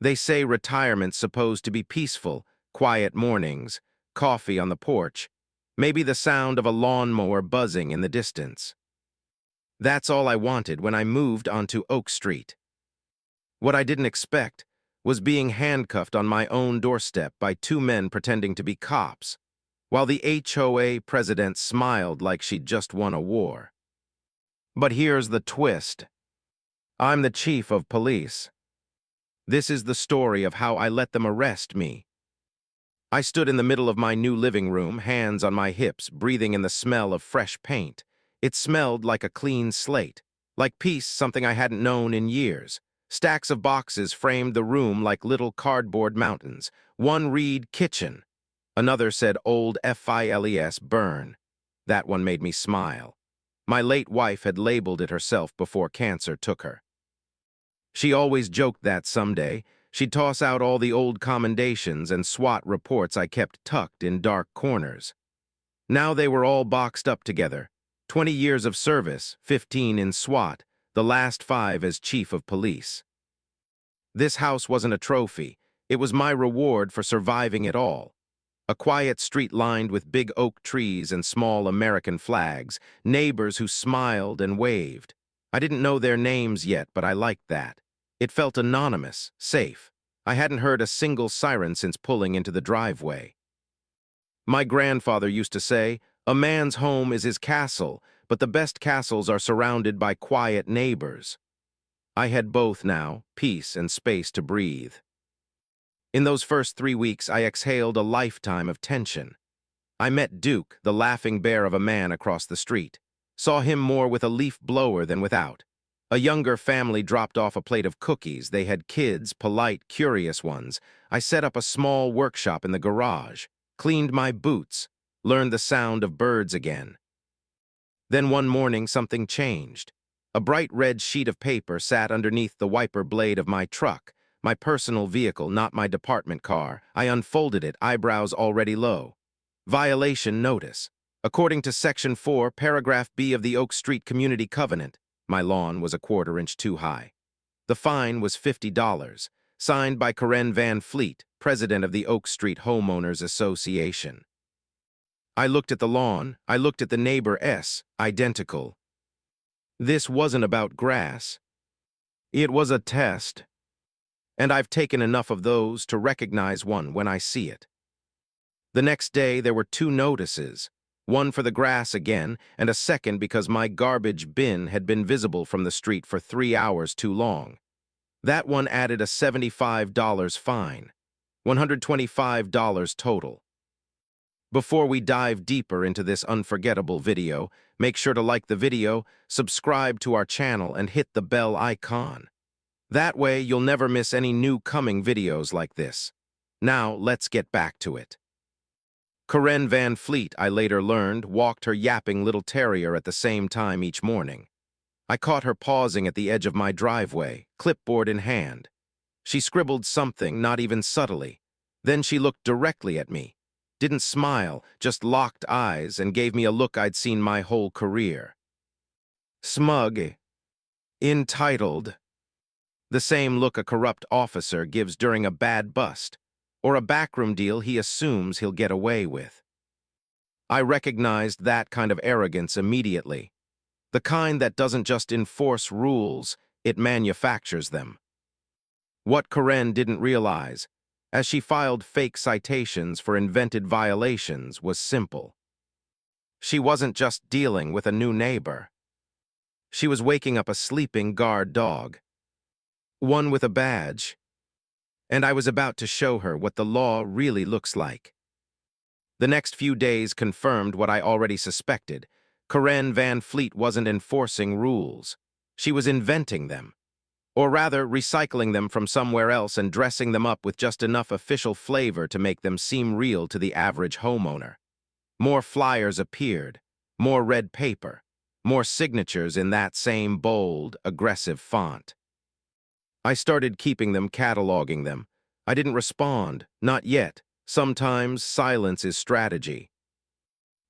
They say retirement's supposed to be peaceful, quiet mornings, coffee on the porch, maybe the sound of a lawnmower buzzing in the distance. That's all I wanted when I moved onto Oak Street. What I didn't expect was being handcuffed on my own doorstep by two men pretending to be cops, while the HOA president smiled like she'd just won a war. But here's the twist. I'm the chief of police. This is the story of how I let them arrest me. I stood in the middle of my new living room, hands on my hips, breathing in the smell of fresh paint. It smelled like a clean slate, like peace, something I hadn't known in years. Stacks of boxes framed the room like little cardboard mountains. One read kitchen. Another said old FILES burn. That one made me smile. My late wife had labeled it herself before cancer took her. She always joked that someday she'd toss out all the old commendations and SWAT reports I kept tucked in dark corners. Now they were all boxed up together. 20 years of service, 15 in SWAT, the last 5 as chief of police. This house wasn't a trophy. It was my reward for surviving it all. A quiet street lined with big oak trees and small American flags, neighbors who smiled and waved. I didn't know their names yet, but I liked that. It felt anonymous, safe. I hadn't heard a single siren since pulling into the driveway. My grandfather used to say, "A man's home is his castle, but the best castles are surrounded by quiet neighbors." I had both now, peace and space to breathe. In those first 3 weeks, I exhaled a lifetime of tension. I met Duke, the laughing bear of a man across the street. Saw him more with a leaf blower than without. A younger family dropped off a plate of cookies. They had kids, polite, curious ones. I set up a small workshop in the garage, cleaned my boots, learned the sound of birds again. Then one morning, something changed. A bright red sheet of paper sat underneath the wiper blade of my truck, my personal vehicle, not my department car. I unfolded it, eyebrows already low. Violation notice. According to Section 4, Paragraph B of the Oak Street Community Covenant, my lawn was a 1/4 inch too high. The fine was $50, signed by Karen Van Fleet, president of the Oak Street Homeowners Association. I looked at the lawn, I looked at the neighbor S, identical. This wasn't about grass. It was a test. And I've taken enough of those to recognize one when I see it. The next day, there were 2 notices, one for the grass again, and a second because my garbage bin had been visible from the street for 3 hours too long. That one added a $75 fine, $125 total. Before we dive deeper into this unforgettable video, make sure to like the video, subscribe to our channel, and hit the bell icon. That way, you'll never miss any new coming videos like this. Now, let's get back to it. Karen Van Fleet, I later learned, walked her yapping little terrier at the same time each morning. I caught her pausing at the edge of my driveway, clipboard in hand. She scribbled something, not even subtly. Then she looked directly at me. Didn't smile, just locked eyes, and gave me a look I'd seen my whole career. Smug. Entitled. The same look a corrupt officer gives during a bad bust, or a backroom deal he assumes he'll get away with. I recognized that kind of arrogance immediately. The kind that doesn't just enforce rules, it manufactures them. What Karen didn't realize, as she filed fake citations for invented violations, was simple. She wasn't just dealing with a new neighbor. She was waking up a sleeping guard dog. One with a badge. And I was about to show her what the law really looks like. The next few days confirmed what I already suspected. Karen Van Fleet wasn't enforcing rules. She was inventing them. Or rather, recycling them from somewhere else and dressing them up with just enough official flavor to make them seem real to the average homeowner. More flyers appeared, more red paper, more signatures in that same bold, aggressive font. I started keeping them, cataloging them. I didn't respond, not yet. Sometimes silence is strategy.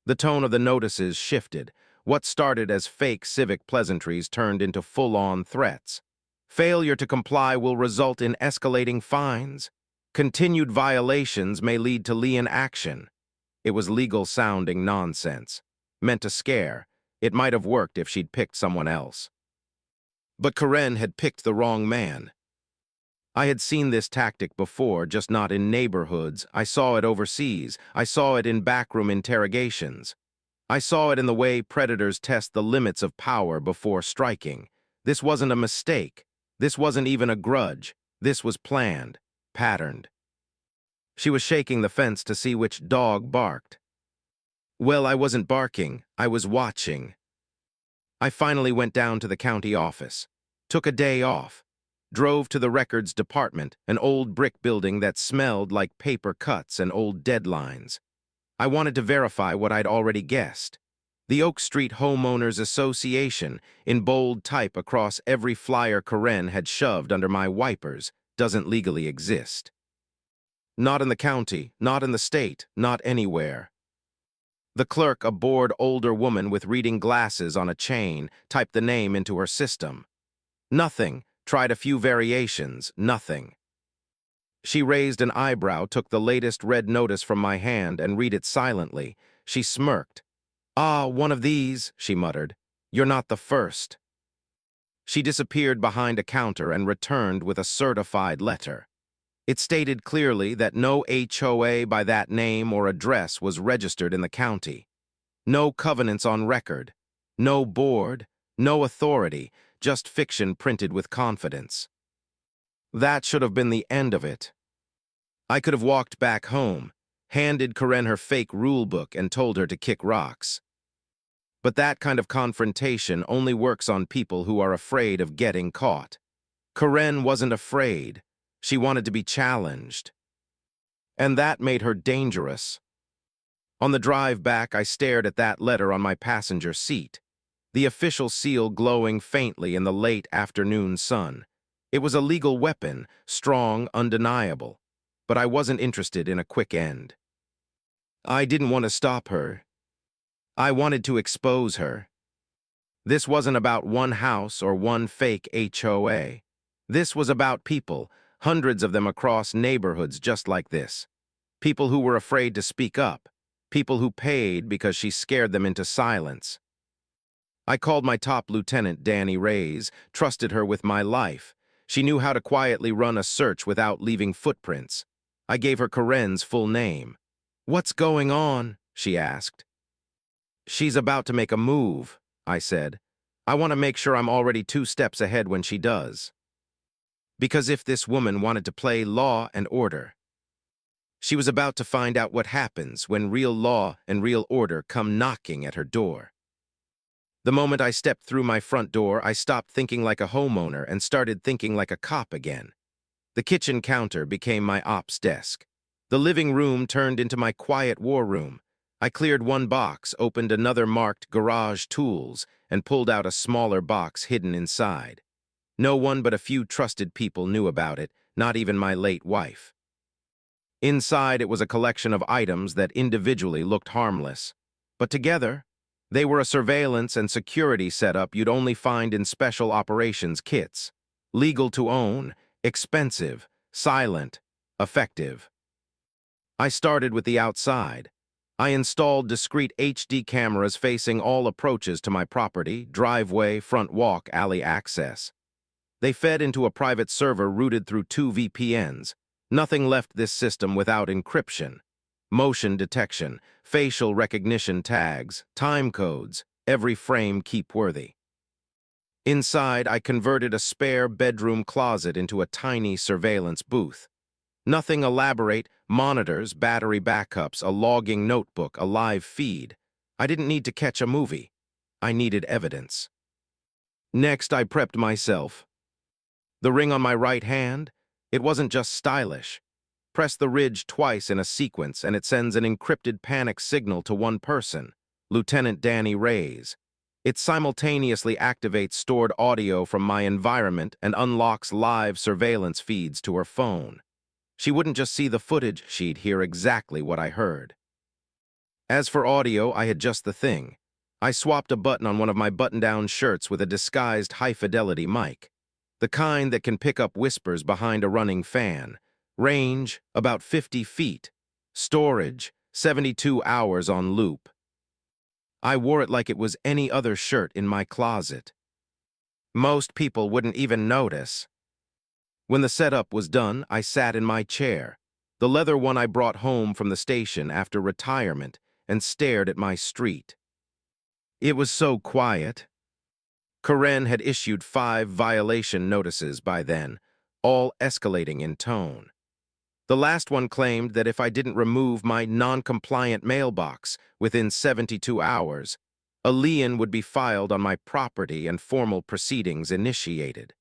The tone of the notices shifted. What started as fake civic pleasantries turned into full-on threats. Failure to comply will result in escalating fines. Continued violations may lead to lien action. It was legal-sounding nonsense. Meant to scare. It might have worked if she'd picked someone else. But Karen had picked the wrong man. I had seen this tactic before, just not in neighborhoods. I saw it overseas. I saw it in backroom interrogations. I saw it in the way predators test the limits of power before striking. This wasn't a mistake. This wasn't even a grudge. This was planned, patterned. She was shaking the fence to see which dog barked. Well, I wasn't barking. I was watching. I finally went down to the county office, took a day off, drove to the records department, an old brick building that smelled like paper cuts and old deadlines. I wanted to verify what I'd already guessed. The Oak Street Homeowners Association, in bold type across every flyer Karen had shoved under my wipers, doesn't legally exist. Not in the county, not in the state, not anywhere. The clerk, a bored older woman with reading glasses on a chain, typed the name into her system. Nothing. Tried a few variations. Nothing. She raised an eyebrow, took the latest red notice from my hand, and read it silently. She smirked. "Ah, one of these," she muttered. "You're not the first." She disappeared behind a counter and returned with a certified letter. It stated clearly that no HOA by that name or address was registered in the county. No covenants on record. No board. No authority. Just fiction printed with confidence. That should have been the end of it. I could have walked back home, handed Karen her fake rulebook and told her to kick rocks. But that kind of confrontation only works on people who are afraid of getting caught. Karen wasn't afraid. She wanted to be challenged. And that made her dangerous. On the drive back, I stared at that letter on my passenger seat, the official seal glowing faintly in the late afternoon sun. It was a legal weapon, strong, undeniable. But I wasn't interested in a quick end. I didn't want to stop her. I wanted to expose her. This wasn't about one house or one fake HOA. This was about people, hundreds of them across neighborhoods just like this. People who were afraid to speak up. People who paid because she scared them into silence. I called my top lieutenant, Danny Reyes, trusted her with my life. She knew how to quietly run a search without leaving footprints. I gave her Karen's full name. "What's going on?" she asked. "She's about to make a move," I said. "I want to make sure I'm already 2 steps ahead when she does. Because if this woman wanted to play law and order, she was about to find out what happens when real law and real order come knocking at her door." The moment I stepped through my front door, I stopped thinking like a homeowner and started thinking like a cop again. The kitchen counter became my ops desk. The living room turned into my quiet war room. I cleared one box, opened another marked garage tools, and pulled out a smaller box hidden inside. No one but a few trusted people knew about it, not even my late wife. Inside, it was a collection of items that individually looked harmless. But together, they were a surveillance and security setup you'd only find in special operations kits. Legal to own, expensive, silent, effective. I started with the outside. I installed discrete HD cameras facing all approaches to my property, driveway, front walk, alley access. They fed into a private server routed through 2 VPNs. Nothing left this system without encryption. Motion detection, facial recognition tags, time codes, every frame keep-worthy. Inside, I converted a spare bedroom closet into a tiny surveillance booth. Nothing elaborate, monitors, battery backups, a logging notebook, a live feed. I didn't need to catch a movie. I needed evidence. Next, I prepped myself. The ring on my right hand, it wasn't just stylish. Press the ridge twice in a sequence and it sends an encrypted panic signal to one person, Lieutenant Danny Reyes. It simultaneously activates stored audio from my environment and unlocks live surveillance feeds to her phone. She wouldn't just see the footage, she'd hear exactly what I heard. As for audio, I had just the thing. I swapped a button on one of my button-down shirts with a disguised high-fidelity mic. the kind that can pick up whispers behind a running fan. Range, about 50 feet. Storage, 72 hours on loop. I wore it like it was any other shirt in my closet. Most people wouldn't even notice. When the setup was done, I sat in my chair, the leather one I brought home from the station after retirement, and stared at my street. It was so quiet. Karen had issued 5 violation notices by then, all escalating in tone. The last one claimed that if I didn't remove my non-compliant mailbox within 72 hours, a lien would be filed on my property and formal proceedings initiated.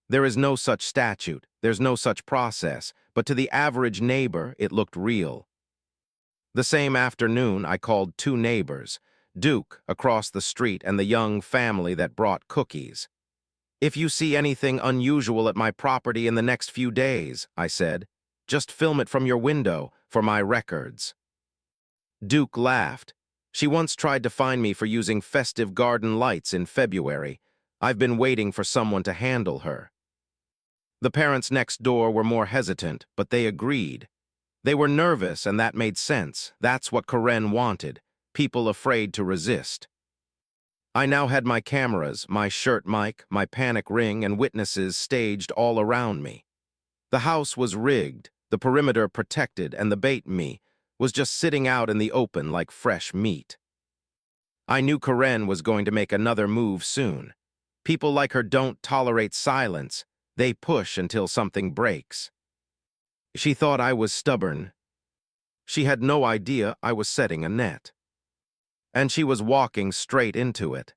There is no such statute, there's no such process, but to the average neighbor, it looked real. The same afternoon, I called 2 neighbors, Duke across the street and the young family that brought cookies. "If you see anything unusual at my property in the next few days," I said, "just film it from your window for my records." Duke laughed. "She once tried to fine me for using festive garden lights in February. I've been waiting for someone to handle her." The parents next door were more hesitant, but they agreed. They were nervous, and that made sense. That's what Karen wanted, people afraid to resist. I now had my cameras, my shirt mic, my panic ring, and witnesses staged all around me. The house was rigged, the perimeter protected, and the bait me was just sitting out in the open like fresh meat. I knew Karen was going to make another move soon. People like her don't tolerate silence. They push until something breaks. She thought I was stubborn. She had no idea I was setting a net. And she was walking straight into it.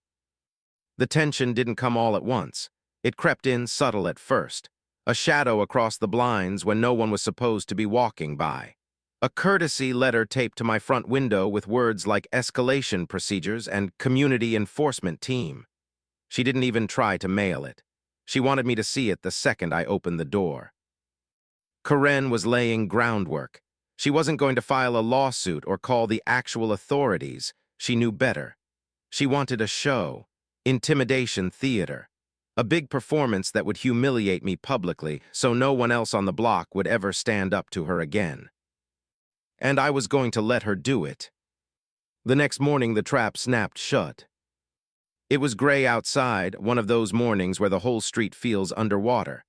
The tension didn't come all at once. It crept in subtle at first. A shadow across the blinds when no one was supposed to be walking by. A courtesy letter taped to my front window with words like escalation procedures and community enforcement team. She didn't even try to mail it. She wanted me to see it the second I opened the door. Karen was laying groundwork. She wasn't going to file a lawsuit or call the actual authorities. She knew better. She wanted a show, intimidation theater, a big performance that would humiliate me publicly so no one else on the block would ever stand up to her again. And I was going to let her do it. The next morning, the trap snapped shut. It was gray outside, one of those mornings where the whole street feels underwater.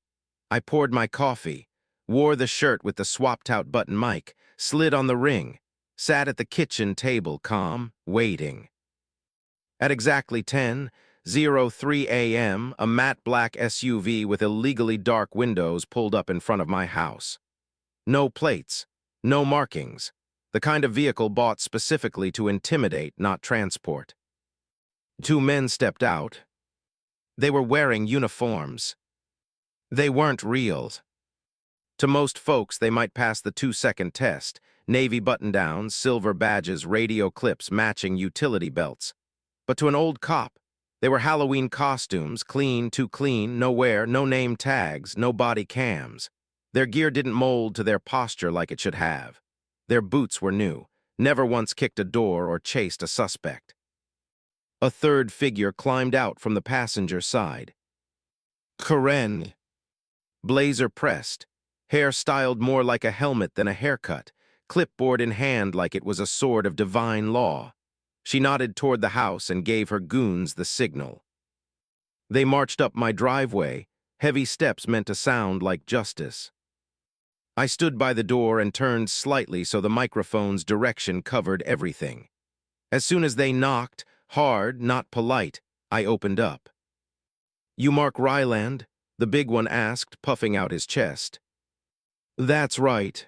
I poured my coffee, wore the shirt with the swapped-out button mic, slid on the ring, sat at the kitchen table calm, waiting. At exactly 10:03 a.m., a matte black SUV with illegally dark windows pulled up in front of my house. No plates, no markings, the kind of vehicle bought specifically to intimidate, not transport. 2 men stepped out. They were wearing uniforms. They weren't real. To most folks, they might pass the 2-second test, navy button-downs, silver badges, radio clips matching utility belts. But to an old cop, they were Halloween costumes, clean, too clean, no wear, no name tags, no body cams. Their gear didn't mold to their posture like it should have. Their boots were new, never once kicked a door or chased a suspect. A third figure climbed out from the passenger side. Karen. Blazer pressed, hair styled more like a helmet than a haircut, clipboard in hand like it was a sword of divine law. She nodded toward the house and gave her goons the signal. They marched up my driveway, heavy steps meant to sound like justice. I stood by the door and turned slightly so the microphone's direction covered everything. As soon as they knocked, hard, not polite, I opened up. "You Mark Ryland?" the big one asked, puffing out his chest. "That's right.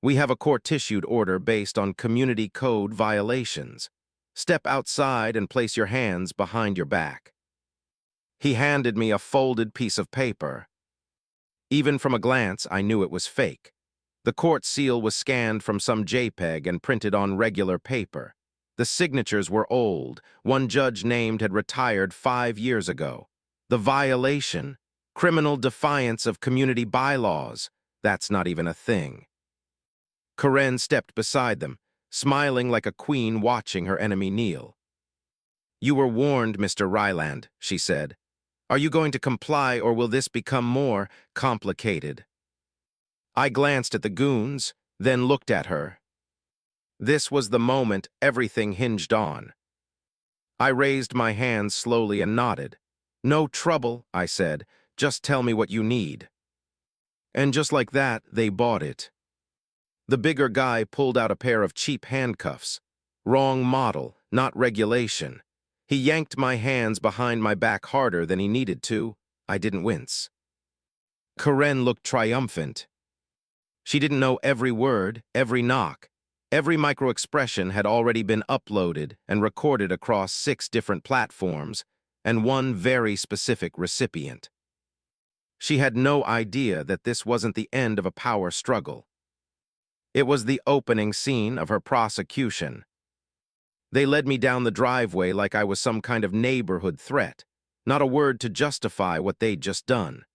We have a court-issued order based on community code violations. Step outside and place your hands behind your back." He handed me a folded piece of paper. Even from a glance, I knew it was fake. The court seal was scanned from some JPEG and printed on regular paper. The signatures were old. One judge named had retired 5 years ago. The violation, criminal defiance of community bylaws, that's not even a thing. Karen stepped beside them, smiling like a queen watching her enemy kneel. "You were warned, Mr. Ryland," she said. Are you going to comply or will this become more complicated? I glanced at the goons, then looked at her. This was the moment everything hinged on. I raised my hands slowly and nodded. No trouble, I said. Just tell me what you need. And just like that, they bought it. The bigger guy pulled out a pair of cheap handcuffs. Wrong model, not regulation. He yanked my hands behind my back harder than he needed to. I didn't wince. Karen looked triumphant. She didn't know every word, every knock. Every micro-expression had already been uploaded and recorded across 6 different platforms and one very specific recipient. She had no idea that this wasn't the end of a power struggle. It was the opening scene of her prosecution. They led me down the driveway like I was some kind of neighborhood threat, not a word to justify what they'd just done.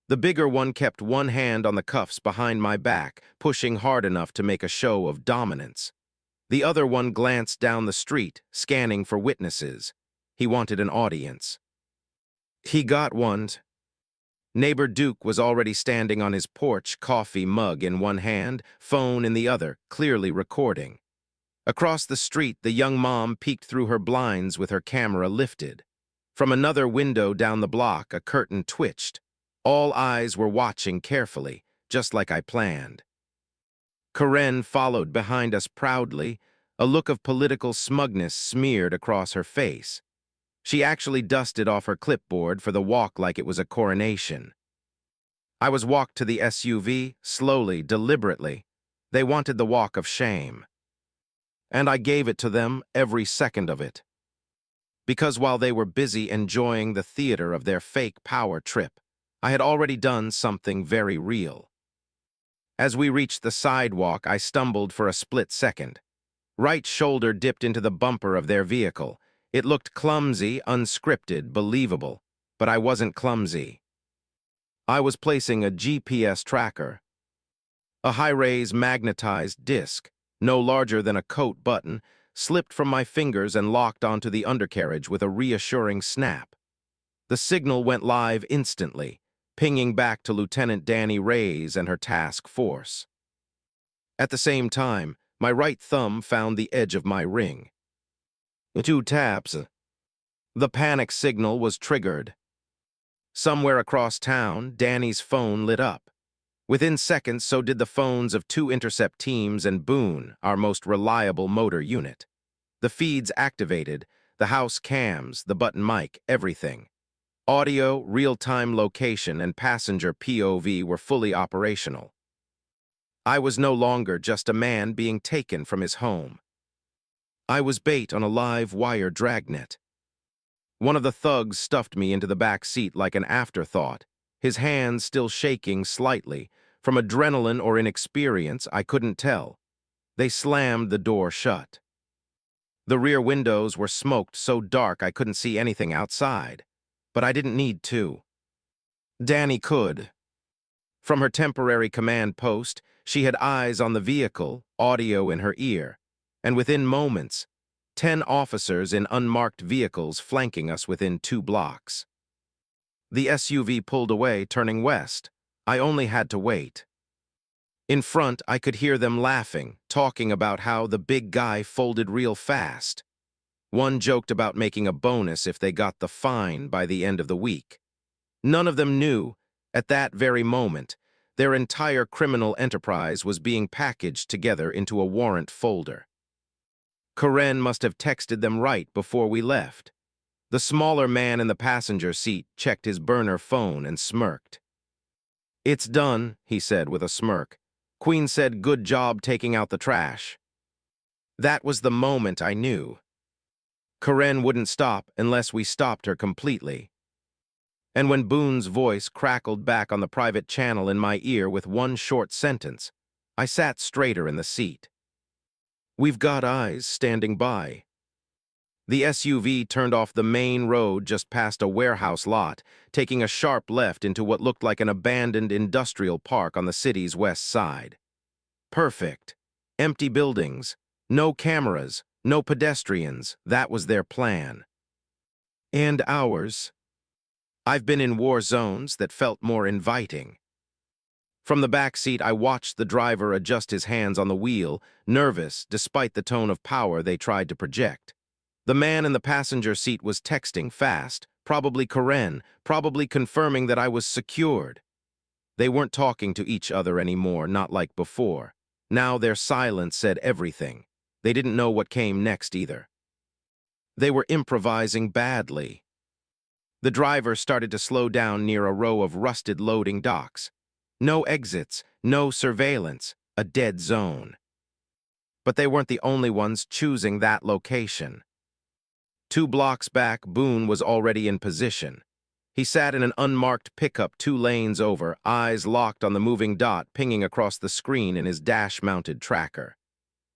The bigger one kept one hand on the cuffs behind my back, pushing hard enough to make a show of dominance. The other one glanced down the street, scanning for witnesses. He wanted an audience. He got one. Neighbor Duke was already standing on his porch, coffee mug in one hand, phone in the other, clearly recording. Across the street, the young mom peeked through her blinds with her camera lifted. From another window down the block, a curtain twitched. All eyes were watching carefully, just like I planned. Karen followed behind us proudly, a look of political smugness smeared across her face. She actually dusted off her clipboard for the walk like it was a coronation. I was walked to the SUV, slowly, deliberately. They wanted the walk of shame. And I gave it to them, every second of it. Because while they were busy enjoying the theater of their fake power trip, I had already done something very real. As we reached the sidewalk, I stumbled for a split second. Right shoulder dipped into the bumper of their vehicle. It looked clumsy, unscripted, believable, but I wasn't clumsy. I was placing a GPS tracker. A high-res magnetized disc, no larger than a coat button, slipped from my fingers and locked onto the undercarriage with a reassuring snap. The signal went live instantly, pinging back to Lieutenant Danny Reyes and her task force. At the same time, my right thumb found the edge of my ring. 2 taps. The panic signal was triggered. Somewhere across town, Danny's phone lit up. Within seconds, so did the phones of 2 intercept teams and Boone, our most reliable motor unit. The feeds activated, the house cams, the button mic, everything. Audio, real-time location, and passenger POV were fully operational. I was no longer just a man being taken from his home. I was bait on a live wire dragnet. One of the thugs stuffed me into the back seat like an afterthought, his hands still shaking slightly. From adrenaline or inexperience, I couldn't tell. They slammed the door shut. The rear windows were smoked so dark I couldn't see anything outside. But I didn't need to. Danny could. From her temporary command post, she had eyes on the vehicle, audio in her ear, and within moments, 10 officers in unmarked vehicles flanking us within 2 blocks. The SUV pulled away, turning west. I only had to wait. In front, I could hear them laughing, talking about how the big guy folded real fast. One joked about making a bonus if they got the fine by the end of the week. None of them knew, at that very moment, their entire criminal enterprise was being packaged together into a warrant folder. Karen must have texted them right before we left. The smaller man in the passenger seat checked his burner phone and smirked. "It's done," he said with a smirk. "Queen said good job taking out the trash." That was the moment I knew. Karen wouldn't stop unless we stopped her completely. And when Boone's voice crackled back on the private channel in my ear with one short sentence, I sat straighter in the seat. "We've got eyes standing by." The SUV turned off the main road just past a warehouse lot, taking a sharp left into what looked like an abandoned industrial park on the city's west side. Perfect. Empty buildings, no cameras, no pedestrians. That was their plan. And ours. I've been in war zones that felt more inviting. From the back seat, I watched the driver adjust his hands on the wheel, nervous despite the tone of power they tried to project. The man in the passenger seat was texting fast, probably Karen, probably confirming that I was secured. They weren't talking to each other anymore, not like before. Now their silence said everything. They didn't know what came next either. They were improvising badly. The driver started to slow down near a row of rusted loading docks. No exits, no surveillance, a dead zone. But they weren't the only ones choosing that location. 2 blocks back, Boone was already in position. He sat in an unmarked pickup 2 lanes over, eyes locked on the moving dot pinging across the screen in his dash-mounted tracker.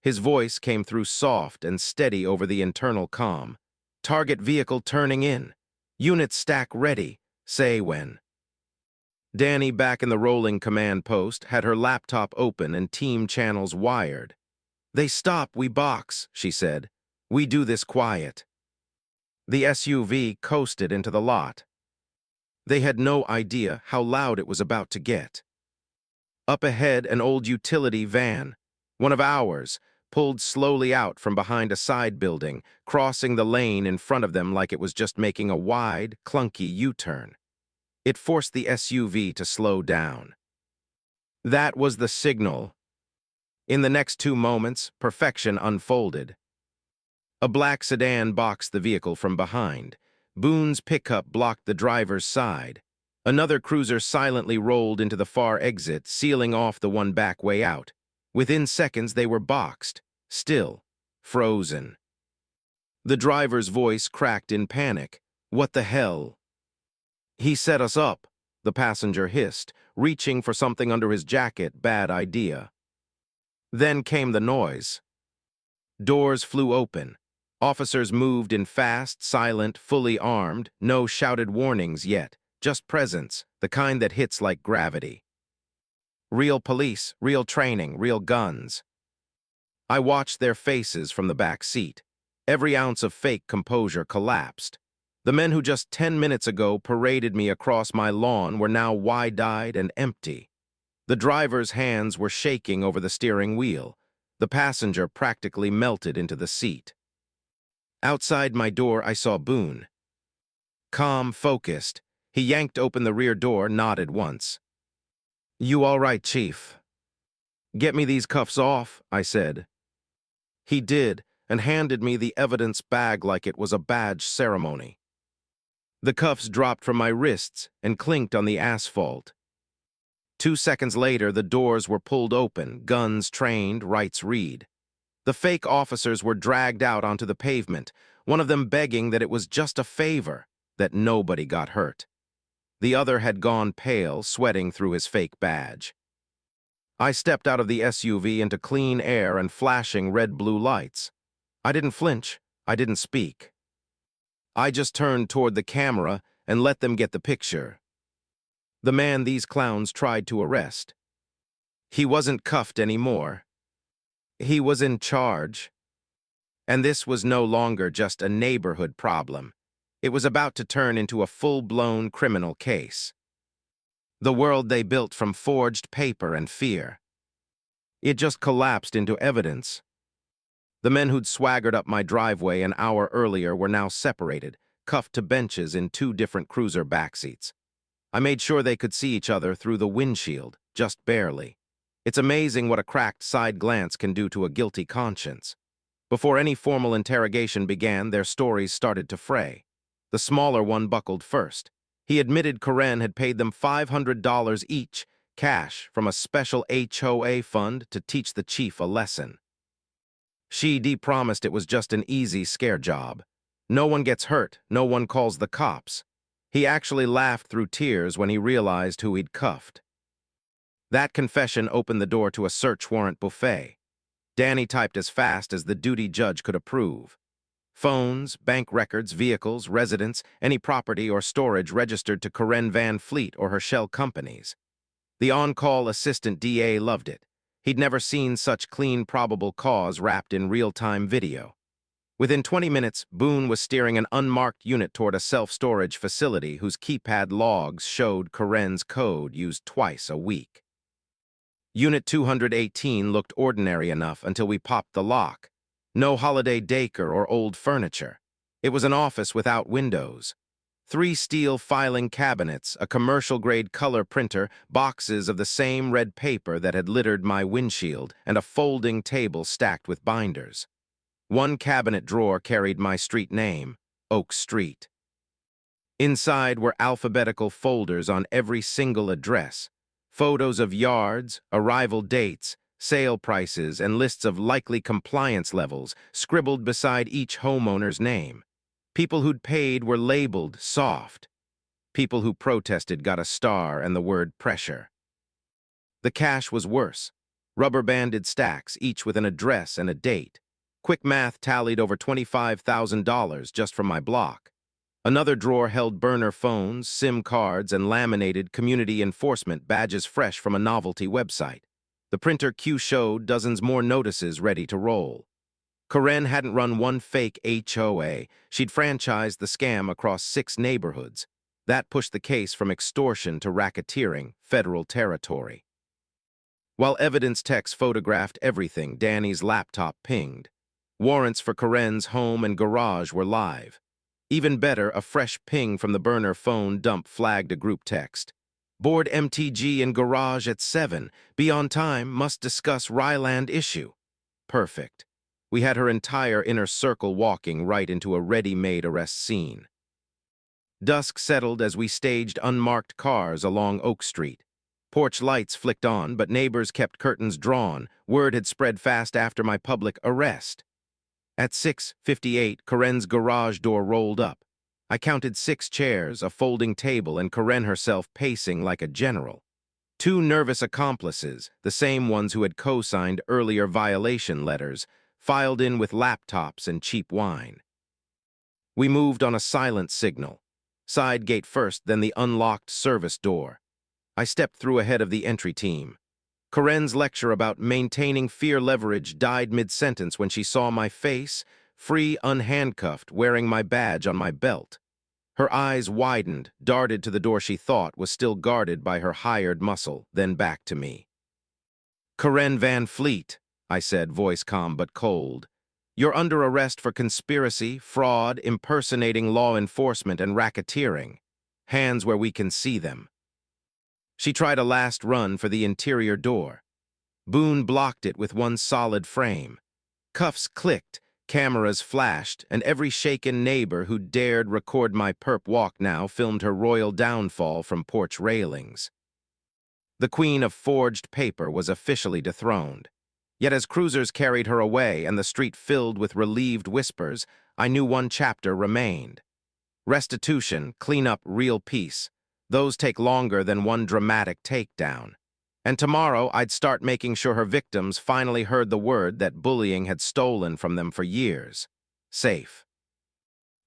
His voice came through soft and steady over the internal comm. Target vehicle turning in. Unit stack ready. Say when. Danny, back in the rolling command post, had her laptop open and team channels wired. "They stop, we box," she said. "We do this quiet." The SUV coasted into the lot. They had no idea how loud it was about to get. Up ahead, an old utility van, one of ours, pulled slowly out from behind a side building, crossing the lane in front of them like it was just making a wide, clunky U-turn. It forced the SUV to slow down. That was the signal. In the next 2 moments, perfection unfolded. A black sedan boxed the vehicle from behind. Boone's pickup blocked the driver's side. Another cruiser silently rolled into the far exit, sealing off the one back way out. Within seconds, they were boxed, still, frozen. The driver's voice cracked in panic. "What the hell?" "He set us up," the passenger hissed, reaching for something under his jacket. "Bad idea." Then came the noise. Doors flew open. Officers moved in fast, silent, fully armed, no shouted warnings yet, just presence, the kind that hits like gravity. Real police, real training, real guns. I watched their faces from the back seat. Every ounce of fake composure collapsed. The men who just 10 minutes ago paraded me across my lawn were now wide-eyed and empty. The driver's hands were shaking over the steering wheel. The passenger practically melted into the seat. Outside my door, I saw Boone. Calm, focused, he yanked open the rear door, nodded once. "You all right, Chief?" "Get me these cuffs off," I said. He did, and handed me the evidence bag like it was a badge ceremony. The cuffs dropped from my wrists and clinked on the asphalt. 2 seconds later, the doors were pulled open, guns trained, rights read. The fake officers were dragged out onto the pavement, one of them begging that it was just a favor, that nobody got hurt. The other had gone pale, sweating through his fake badge. I stepped out of the SUV into clean air and flashing red-blue lights. I didn't flinch. I didn't speak. I just turned toward the camera and let them get the picture. The man these clowns tried to arrest. He wasn't cuffed anymore. He was in charge. And this was no longer just a neighborhood problem. It was about to turn into a full-blown criminal case. The world they built from forged paper and fear. It just collapsed into evidence. The men who'd swaggered up my driveway an hour earlier were now separated, cuffed to benches in 2 different cruiser backseats. I made sure they could see each other through the windshield, just barely. It's amazing what a cracked side glance can do to a guilty conscience. Before any formal interrogation began, their stories started to fray. The smaller one buckled first. He admitted Karen had paid them $500 each, cash, from a special HOA fund to teach the chief a lesson. She promised it was just an easy scare job. No one gets hurt, no one calls the cops. He actually laughed through tears when he realized who he'd cuffed. That confession opened the door to a search warrant buffet. Danny typed as fast as the duty judge could approve. Phones, bank records, vehicles, residence, any property or storage registered to Karen Van Fleet or her shell companies. The on-call assistant DA loved it. He'd never seen such clean probable cause wrapped in real-time video. Within 20 minutes, Boone was steering an unmarked unit toward a self-storage facility whose keypad logs showed Karen's code used twice a week. Unit 218 looked ordinary enough until we popped the lock. No holiday decor or old furniture. It was an office without windows. 3 steel filing cabinets, a commercial-grade color printer, boxes of the same red paper that had littered my windshield, and a folding table stacked with binders. One cabinet drawer carried my street name, Oak Street. Inside were alphabetical folders on every single address, photos of yards, arrival dates, sale prices, and lists of likely compliance levels scribbled beside each homeowner's name. People who'd paid were labeled soft. People who protested got a star and the word pressure. The cash was worse. Rubber-banded stacks, each with an address and a date. Quick math tallied over $25,000 just from my block. Another drawer held burner phones, SIM cards, and laminated community enforcement badges fresh from a novelty website. The printer queue showed dozens more notices ready to roll. Karen hadn't run one fake HOA. She'd franchised the scam across 6 neighborhoods. That pushed the case from extortion to racketeering, federal territory. While evidence techs photographed everything, Danny's laptop pinged. Warrants for Karen's home and garage were live. Even better, a fresh ping from the burner phone dump flagged a group text. Board MTG in garage at 7. Be on time, must discuss Ryland issue. Perfect. We had her entire inner circle walking right into a ready-made arrest scene. Dusk settled as we staged unmarked cars along Oak Street. Porch lights flicked on, but neighbors kept curtains drawn. Word had spread fast after my public arrest. At 6:58, Karen's garage door rolled up. I counted 6 chairs, a folding table, and Karen herself pacing like a general. 2 nervous accomplices, the same ones who had co-signed earlier violation letters, filed in with laptops and cheap wine. We moved on a silent signal. Side gate first, then the unlocked service door. I stepped through ahead of the entry team. Karen's lecture about maintaining fear leverage died mid-sentence when she saw my face, free, unhandcuffed, wearing my badge on my belt. Her eyes widened, darted to the door she thought was still guarded by her hired muscle, then back to me. "Karen Van Fleet," I said, voice calm but cold. "You're under arrest for conspiracy, fraud, impersonating law enforcement, and racketeering. Hands where we can see them." She tried a last run for the interior door. Boone blocked it with one solid frame. Cuffs clicked, cameras flashed, and every shaken neighbor who dared record my perp walk now filmed her royal downfall from porch railings. The queen of forged paper was officially dethroned. Yet as cruisers carried her away and the street filled with relieved whispers, I knew one chapter remained. Restitution, cleanup, real peace. Those take longer than one dramatic takedown. And tomorrow I'd start making sure her victims finally heard the word that bullying had stolen from them for years. Safe.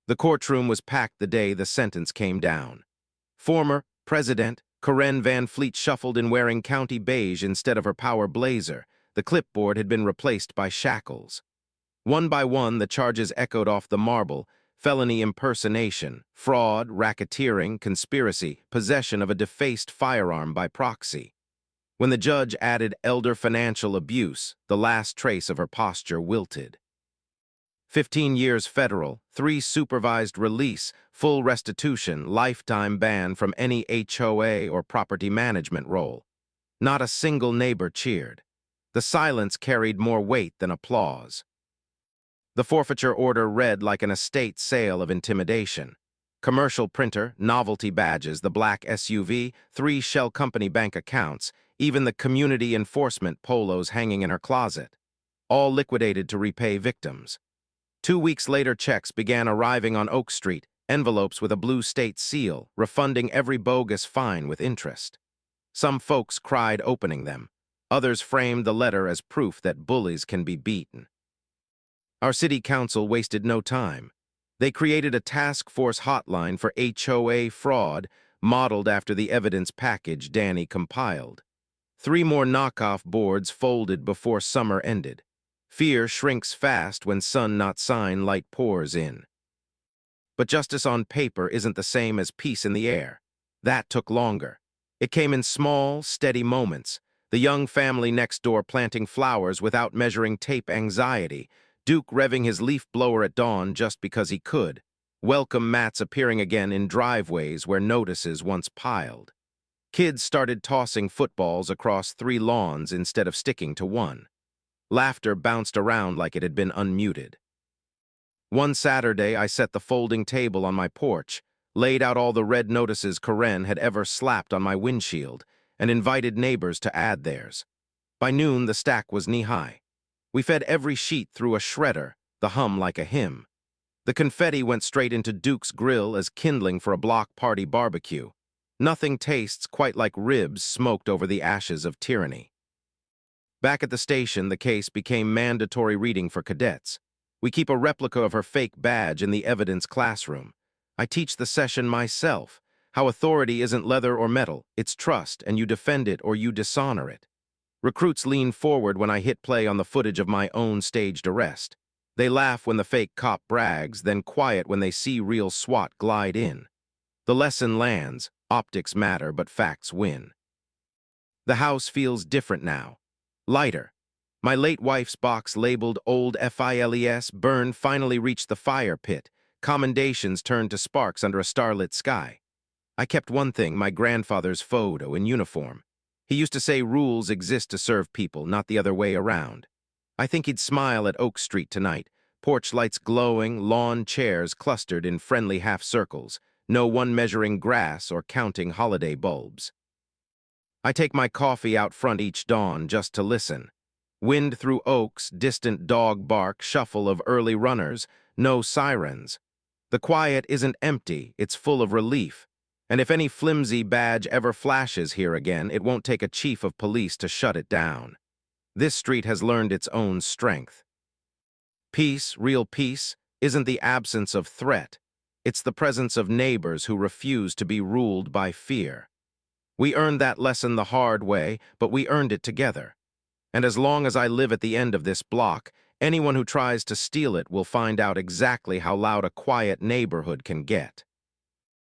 The courtroom was packed the day the sentence came down. Former President Karen Van Fleet shuffled in wearing county beige instead of her power blazer. The clipboard had been replaced by shackles. One by one, the charges echoed off the marble: felony impersonation, fraud, racketeering, conspiracy, possession of a defaced firearm by proxy. When the judge added elder financial abuse, the last trace of her posture wilted. 15 years federal, 3 supervised release, full restitution, lifetime ban from any HOA or property management role. Not a single neighbor cheered. The silence carried more weight than applause. The forfeiture order read like an estate sale of intimidation. Commercial printer, novelty badges, the black SUV, 3 shell company bank accounts, even the community enforcement polos hanging in her closet. All liquidated to repay victims. 2 weeks later, checks began arriving on Oak Street, envelopes with a blue state seal, refunding every bogus fine with interest. Some folks cried opening them. Others framed the letter as proof that bullies can be beaten. Our city council wasted no time. They created a task force hotline for HOA fraud, modeled after the evidence package Danny compiled. 3 more knockoff boards folded before summer ended. Fear shrinks fast when sun not sign light pours in. But justice on paper isn't the same as peace in the air. That took longer. It came in small, steady moments. The young family next door planting flowers without measuring tape anxiety, Duke revving his leaf blower at dawn just because he could, welcome mats appearing again in driveways where notices once piled. Kids started tossing footballs across 3 lawns instead of sticking to one. Laughter bounced around like it had been unmuted. One Saturday, I set the folding table on my porch, laid out all the red notices Karen had ever slapped on my windshield, and invited neighbors to add theirs. By noon, the stack was knee-high. We fed every sheet through a shredder, the hum like a hymn. The confetti went straight into Duke's grill as kindling for a block party barbecue. Nothing tastes quite like ribs smoked over the ashes of tyranny. Back at the station, the case became mandatory reading for cadets. We keep a replica of her fake badge in the evidence classroom. I teach the session myself, how authority isn't leather or metal, it's trust, and you defend it or you dishonor it. Recruits lean forward when I hit play on the footage of my own staged arrest. They laugh when the fake cop brags, then quiet when they see real SWAT glide in. The lesson lands, optics matter, but facts win. The house feels different now. Lighter. My late wife's box labeled Old FILES burn finally reached the fire pit. Commendations turned to sparks under a starlit sky. I kept one thing, my grandfather's photo in uniform. He used to say rules exist to serve people, not the other way around. I think he'd smile at Oak Street tonight, porch lights glowing, lawn chairs clustered in friendly half circles, no one measuring grass or counting holiday bulbs. I take my coffee out front each dawn just to listen. Wind through oaks, distant dog bark, shuffle of early runners, no sirens. The quiet isn't empty, it's full of relief. And if any flimsy badge ever flashes here again, it won't take a chief of police to shut it down. This street has learned its own strength. Peace, real peace, isn't the absence of threat. It's the presence of neighbors who refuse to be ruled by fear. We earned that lesson the hard way, but we earned it together. And as long as I live at the end of this block, anyone who tries to steal it will find out exactly how loud a quiet neighborhood can get.